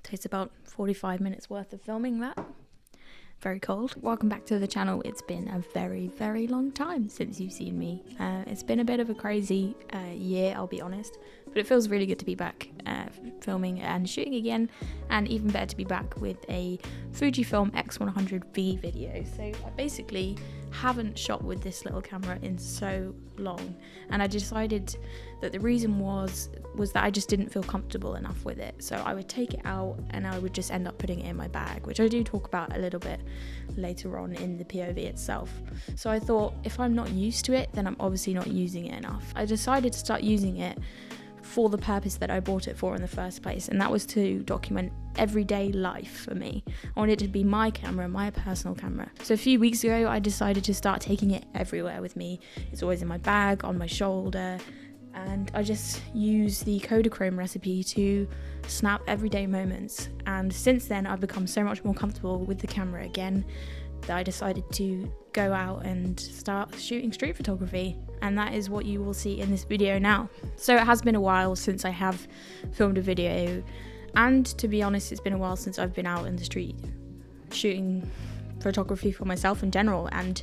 Takes about 45 minutes worth of filming that. Very cold. Welcome back to the channel. It's been a very long time since you've seen me. It's been a bit of a crazy year, I'll be honest, but it feels really good to be back filming and shooting again, and even better to be back with a Fujifilm x100v video. So I basically haven't shot with this little camera in so long, and I decided that the reason was that I just didn't feel comfortable enough with it. So I would take it out and I would just end up putting it in my bag, which I do talk about a little bit later on in the POV itself. So I thought, if I'm not used to it, then I'm obviously not using it enough. I decided to start using it for the purpose that I bought it for in the first place, and that was to document everyday life for me. I wanted it to be my camera, my personal camera. So a few weeks ago I decided to start taking it everywhere with me. It's always in my bag, on my shoulder, and I just use the Kodachrome recipe to snap everyday moments. And since then I've become so much more comfortable with the camera again that I decided to go out and start shooting street photography, and that is what you will see in this video now. So it has been a while since I have filmed a video, and to be honest, it's been a while since I've been out in the street shooting photography for myself in general, and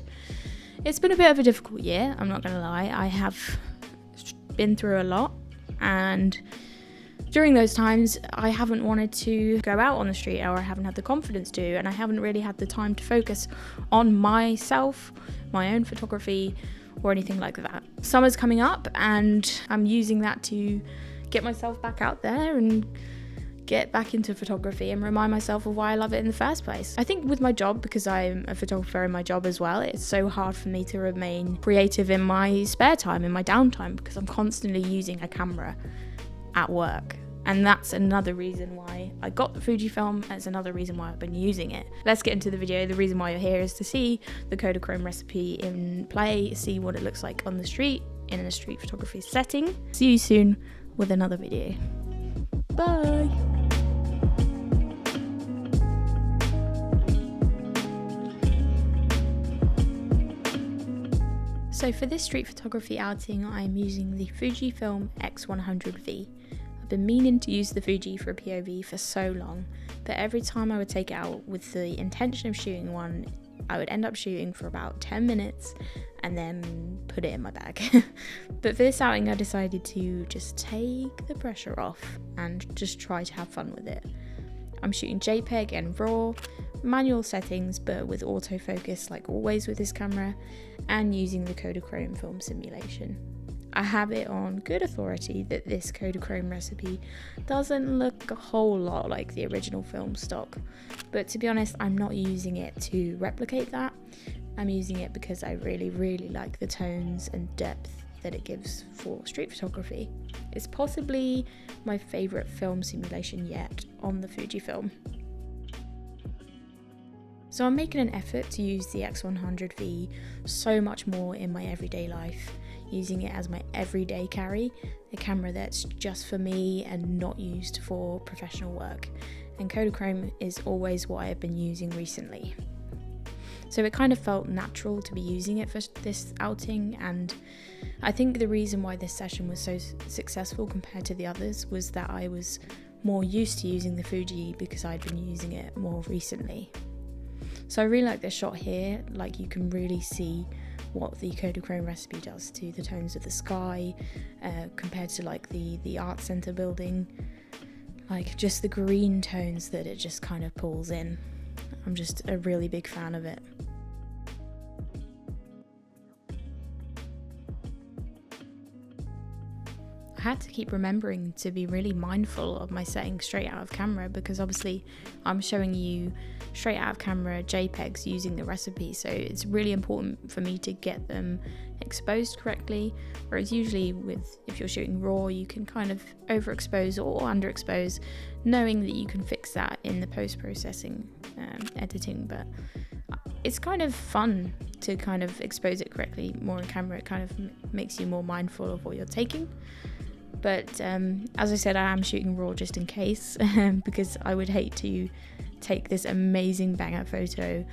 it's been a bit of a difficult year, I'm not gonna lie. I have been through a lot, and during those times I haven't wanted to go out on the street, or I haven't had the confidence to, and I haven't really had the time to focus on myself, my own photography, or anything like that. Summer's coming up and I'm using that to get myself back out there and get back into photography and remind myself of why I love it in the first place. I think with my job, because I'm a photographer in my job as well, it's so hard for me to remain creative in my spare time, in my downtime, because I'm constantly using a camera at work. And that's another reason why I got the Fujifilm. That's another reason why I've been using it. Let's get into the video. The reason why you're here is to see the Kodachrome recipe in play, see what it looks like on the street in a street photography setting. See you soon with another video. Bye. So for this street photography outing, I'm using the Fujifilm x100v. I've been meaning to use the Fuji for a POV for so long, but every time I would take it out with the intention of shooting one, I would end up shooting for about 10 minutes and then put it in my bag. But for this outing I decided to just take the pressure off and just try to have fun with it. I'm shooting JPEG and RAW, manual settings but with autofocus like always with this camera, and using the Kodachrome film simulation. I have it on good authority that this Kodachrome recipe doesn't look a whole lot like the original film stock, but to be honest, I'm not using it to replicate that. I'm using it because I really like the tones and depth that it gives for street photography. It's possibly my favourite film simulation yet on the Fujifilm. So I'm making an effort to use the x100v so much more in my everyday life, using it as my everyday carry, a camera that's just for me and not used for professional work. And Kodachrome is always what I've been using recently. So it kind of felt natural to be using it for this outing, and I think the reason why this session was so successful compared to the others was that I was more used to using the Fuji because I'd been using it more recently. So I really like this shot here, like you can really see what the Kodachrome recipe does to the tones of the sky compared to like the art center building, like just the green tones that it just kind of pulls in. I'm just a really big fan of it. I had to keep remembering to be really mindful of my settings straight out of camera, because obviously I'm showing you straight out of camera JPEGs using the recipe, so it's really important for me to get them exposed correctly, whereas usually if you're shooting raw you can kind of overexpose or underexpose, knowing that you can fix that in the post-processing editing. But it's kind of fun to kind of expose it correctly more on camera. It kind of makes you more mindful of what you're taking. But as I said, I am shooting raw just in case, because I would hate to take this amazing banger photo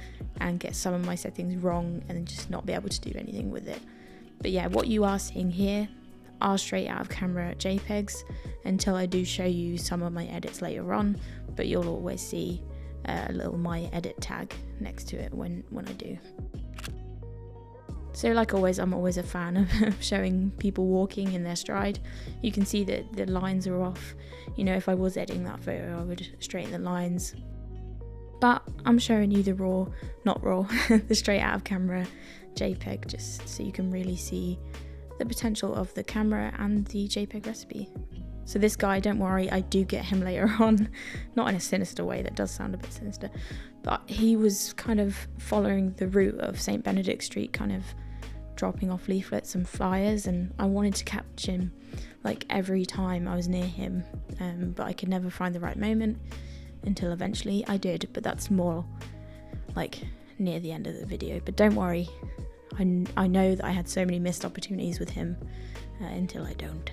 and get some of my settings wrong and then just not be able to do anything with it. But yeah, what you are seeing here are straight out of camera JPEGs until I do show you some of my edits later on, but you'll always see a little my edit tag next to it when I do. So like always, I'm always a fan of showing people walking in their stride. You can see that the lines are off. You know, if I was editing that photo, I would straighten the lines. But I'm showing you the raw, not raw, the straight out of camera JPEG, just so you can really see the potential of the camera and the JPEG recipe. So this guy, don't worry, I do get him later on, not in a sinister way, that does sound a bit sinister, but he was kind of following the route of St. Benedict Street, kind of dropping off leaflets and flyers, and I wanted to capture him like every time I was near him, but I could never find the right moment until eventually I did, but that's more like near the end of the video. But don't worry, I know that I had so many missed opportunities with him until I don't.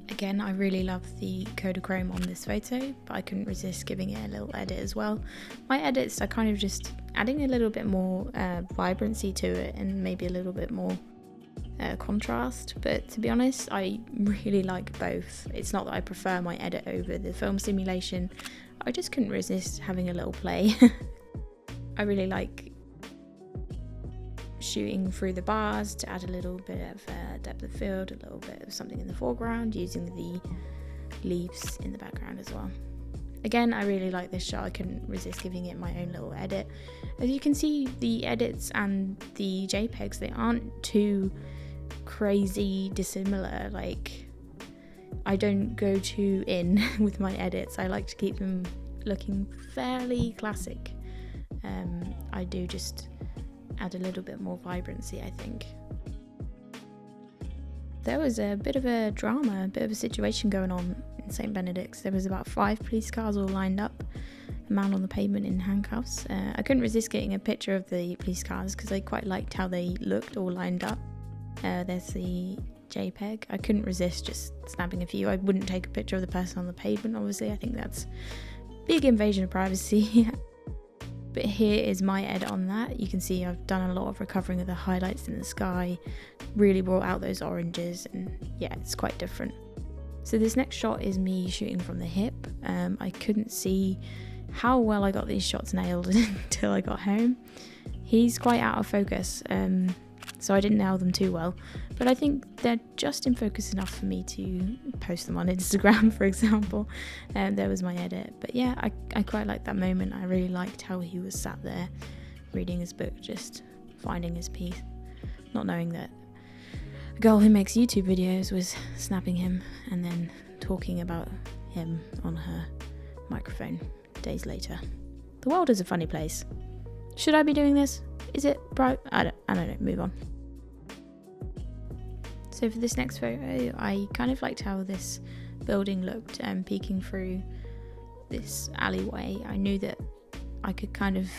Again, I really love the Kodachrome on this photo, but I couldn't resist giving it a little edit as well. My edits are kind of just adding a little bit more vibrancy to it and maybe a little bit more contrast, but to be honest, I really like both. It's not that I prefer my edit over the film simulation, I just couldn't resist having a little play. I really like shooting through the bars to add a little bit of depth of field, a little bit of something in the foreground, using the leaves in the background as well. Again, I really like this shot, I couldn't resist giving it my own little edit. As you can see, the edits and the JPEGs, they aren't too crazy dissimilar. Like, I don't go too in with my edits, I like to keep them looking fairly classic. I do just add a little bit more vibrancy, I think. There was a bit of a drama, a bit of a situation going on in St. Benedict's. There was about 5 police cars all lined up, a man on the pavement in handcuffs. I couldn't resist getting a picture of the police cars because I quite liked how they looked all lined up. There's the JPEG. I couldn't resist just snapping a few. I wouldn't take a picture of the person on the pavement, obviously. I think that's big invasion of privacy. But here is my edit on that. You can see I've done a lot of recovering of the highlights in the sky, really brought out those oranges, and yeah, it's quite different. So this next shot is me shooting from the hip. I couldn't see how well I got these shots nailed until I got home. He's quite out of focus, so I didn't nail them too well, but I think they're just in focus enough for me to post them on Instagram, for example. There was my edit, but yeah, I quite liked that moment. I really liked how he was sat there reading his book, just finding his peace, not knowing that a girl who makes YouTube videos was snapping him and then talking about him on her microphone days later. The world is a funny place. Should I be doing this? Is it bright? I don't know, move on. So for this next photo, I kind of liked how this building looked, peeking through this alleyway. I knew that I could kind of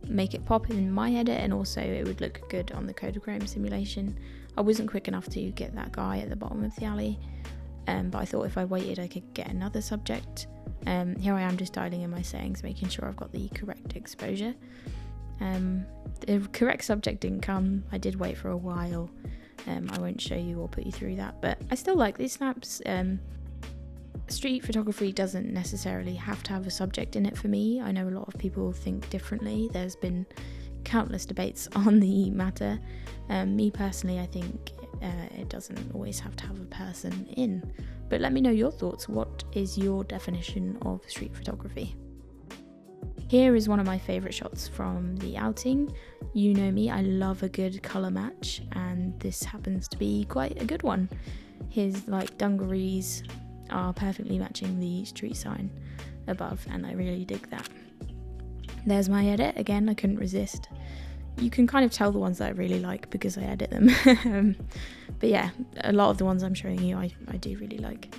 make it pop in my edit, and also it would look good on the Kodachrome simulation. I wasn't quick enough to get that guy at the bottom of the alley, but I thought if I waited I could get another subject. Here I am just dialing in my settings, making sure I've got the correct exposure. The correct subject didn't come. I did wait for a while. I won't show you or put you through that, but I still like these snaps. Street photography doesn't necessarily have to have a subject in it for me. I know a lot of people think differently. There's been countless debates on the matter. Me personally, I think it doesn't always have to have a person in. But let me know your thoughts. What is your definition of street photography? Here is one of my favourite shots from the outing. You know me, I love a good colour match, and this happens to be quite a good one. His like dungarees are perfectly matching the street sign above, and I really dig that. There's my edit. Again, I couldn't resist. You can kind of tell the ones that I really like because I edit them. But yeah, a lot of the ones I'm showing you I do really like.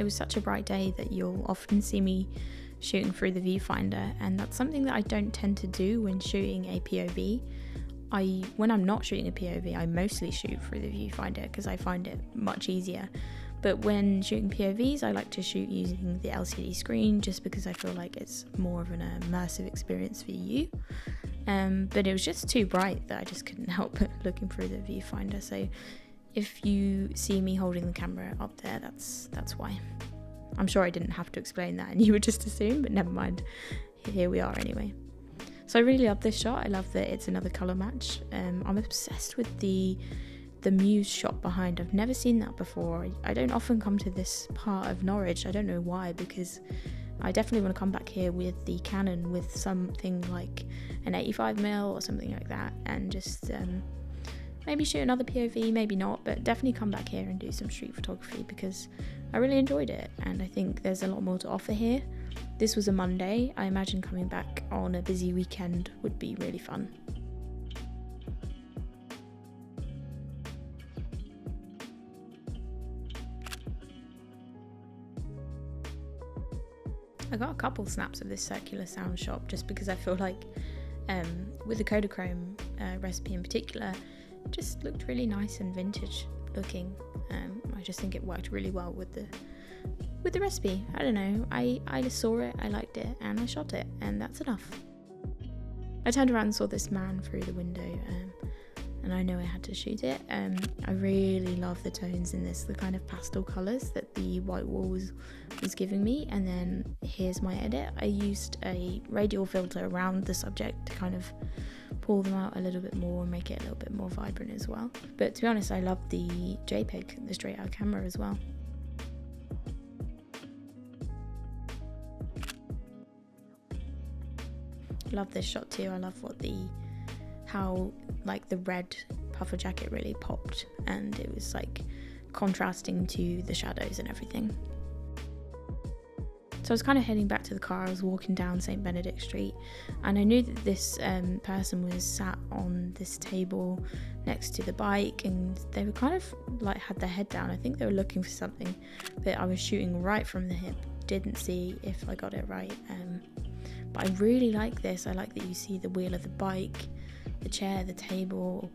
it was such a bright day that you'll often see me shooting through the viewfinder, and that's something that I don't tend to do when shooting a POV. When I'm not shooting a POV, I mostly shoot through the viewfinder because I find it much easier. But when shooting POVs, I like to shoot using the LCD screen just because I feel like it's more of an immersive experience for you. But it was just too bright that I just couldn't help looking through the viewfinder. So if you see me holding the camera up there, that's why. I'm sure I didn't have to explain that and you would just assume, but never mind. Here we are anyway. So I really love this shot. I love that it's another colour match. I'm obsessed with the Muse shot behind. I've never seen that before. I don't often come to this part of Norwich. I don't know why, because I definitely want to come back here with the Canon with something like an 85mm or something like that, and just maybe shoot another POV, maybe not, but definitely come back here and do some street photography because I really enjoyed it, and I think there's a lot more to offer here. This was a Monday. I imagine coming back on a busy weekend would be really fun. I got a couple snaps of this circular sound shop just because I feel like with the Kodachrome recipe in particular, it just looked really nice and vintage looking. I just think it worked really well with the recipe. I don't know, I just saw it, I liked it, and I shot it, and that's enough. I turned around and saw this man through the window, and I know I had to shoot it. I really love the tones in this, the kind of pastel colours that the white wall was giving me. And then here's my edit. I used a radial filter around the subject to kind of pull them out a little bit more and make it a little bit more vibrant as well. But to be honest, I love the JPEG, the straight out camera as well. Love this shot too. I love how like the red puffer jacket really popped, and it was like contrasting to the shadows and everything. So I was kind of heading back to the car. I was walking down St. Benedict Street, and I knew that this person was sat on this table next to the bike, and they were kind of like had their head down. I think they were looking for something, but I was shooting right from the hip. Didn't see if I got it right. But I really like this. I like that you see the wheel of the bike, the chair, the table,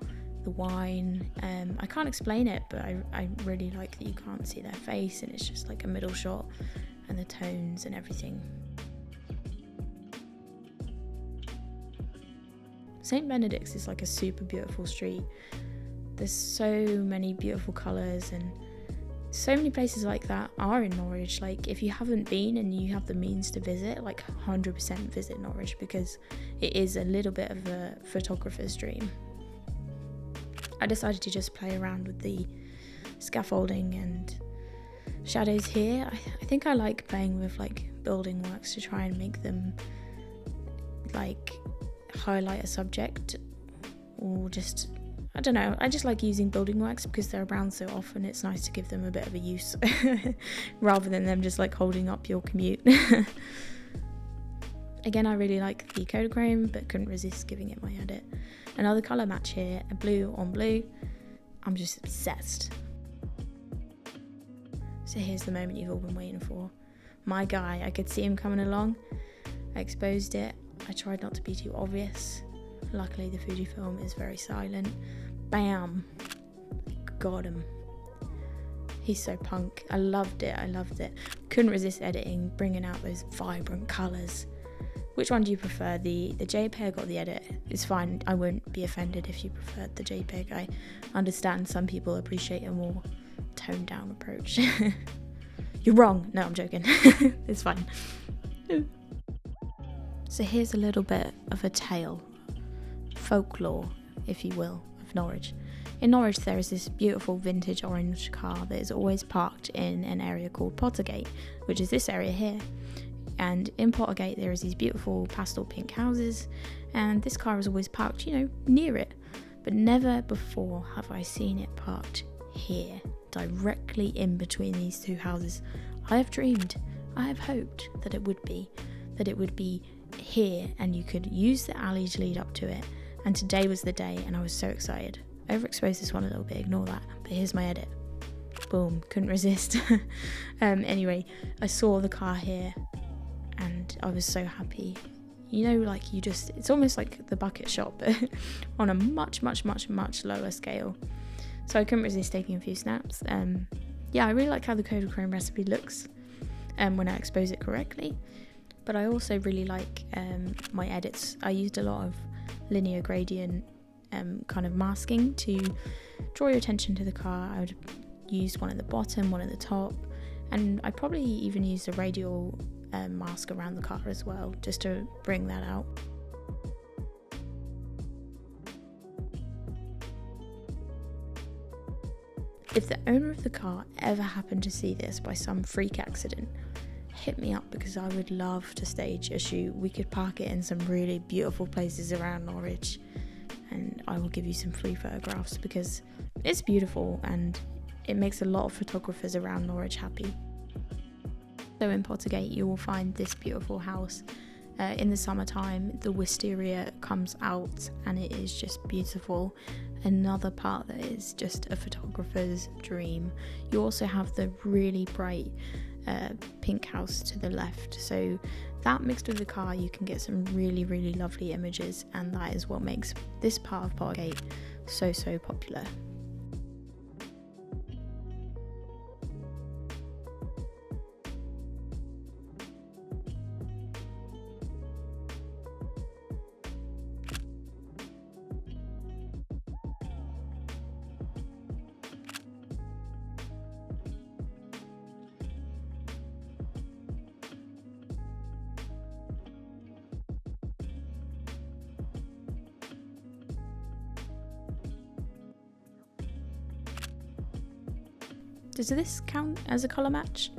the wine. I can't explain it, but I really like that you can't see their face, and it's just like a middle shot, and the tones and everything. St. Benedict's is like a super beautiful street. There's so many beautiful colours, and so many places like that are in Norwich. Like if you haven't been and you have the means to visit, like 100% visit Norwich, because it is a little bit of a photographer's dream. I decided to just play around with the scaffolding and shadows here. I think I like playing with like building works to try and make them like highlight a subject, or just, I don't know, I just like using building works because they're around so often. It's nice to give them a bit of a use rather than them just like holding up your commute. Again, I really like the Kodachrome, but couldn't resist giving it my edit. Another colour match here, a blue on blue. I'm just obsessed. So here's the moment you've all been waiting for. My guy, I could see him coming along. I exposed it. I tried not to be too obvious. Luckily the Fujifilm is very silent. Bam! Got him. He's so punk. I loved it, I loved it. Couldn't resist editing, bringing out those vibrant colours. Which one do you prefer, the JPEG or the edit? It's fine, I won't be offended if you preferred the JPEG. I understand some people appreciate a more toned down approach. You're wrong. No, I'm joking. It's fine. So here's a little bit of a tale, folklore, if you will, of Norwich. In Norwich there is this beautiful vintage orange car that is always parked in an area called Pottergate, which is this area here. And in Pottergate there is these beautiful pastel pink houses, and this car is always parked, you know, near it. But never before have I seen it parked here, directly in between these two houses. I have dreamed, I have hoped that it would be here, and you could use the alley to lead up to it. And today was the day, and I was so excited. Overexposed this one a little bit, ignore that. But here's my edit. boom, couldn't resist. Anyway, I saw the car here and I was so happy. You know, like it's almost like the bucket shot, but on a much lower scale. So I couldn't resist taking a few snaps. Yeah, I really like how the Kodachrome recipe looks when I expose it correctly. But I also really like my edits. I used a lot of linear gradient kind of masking to draw your attention to the car. I would use one at the bottom, one at the top, and I probably even used a radial mask around the car as well, just to bring that out. If the owner of the car ever happened to see this by some freak accident, hit me up, because I would love to stage a shoot. We could park it in some really beautiful places around Norwich and I will give you some free photographs, because it's beautiful and it makes a lot of photographers around Norwich happy. So in Pottergate you will find this beautiful house. In the summertime the wisteria comes out and it is just beautiful. Another part that is just a photographer's dream. You also have the really bright pink house to the left, so that mixed with the car you can get some really lovely images, and that is what makes this part of Pottergate so popular. Does this count as a colour match?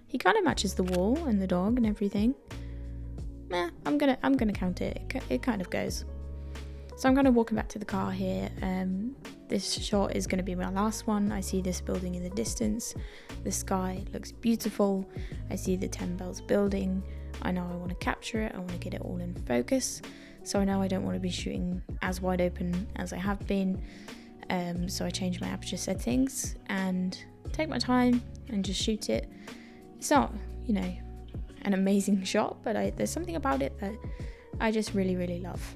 He kind of matches the wall and the dog and everything. I'm gonna count it. It kind of goes. So I'm kind of walking back to the car here. This shot is going to be my last one. I see this building in the distance. The sky looks beautiful. I see the 10 Bells building. I know I want to capture it. I want to get it all in focus. So I know I don't want to be shooting as wide open as I have been. So I changed my aperture settings and take my time and just shoot it. It's not, you know, an amazing shot, but there's something about it that I just really love.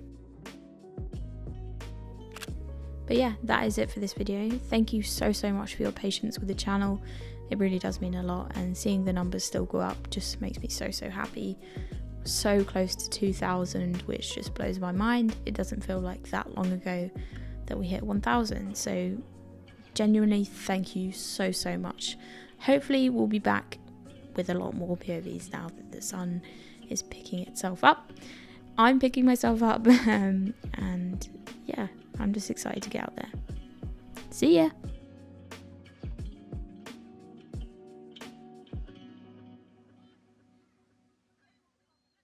But yeah, that is it for this video. Thank you so much for your patience with the channel. It really does mean a lot, and seeing the numbers still go up just makes me so happy. So close to 2,000, which just blows my mind. It doesn't feel like that long ago that we hit 1,000, so genuinely thank you so much. Hopefully we'll be back with a lot more POVs now that the sun is picking itself up. I'm picking myself up and yeah, I'm just excited to get out there. See ya!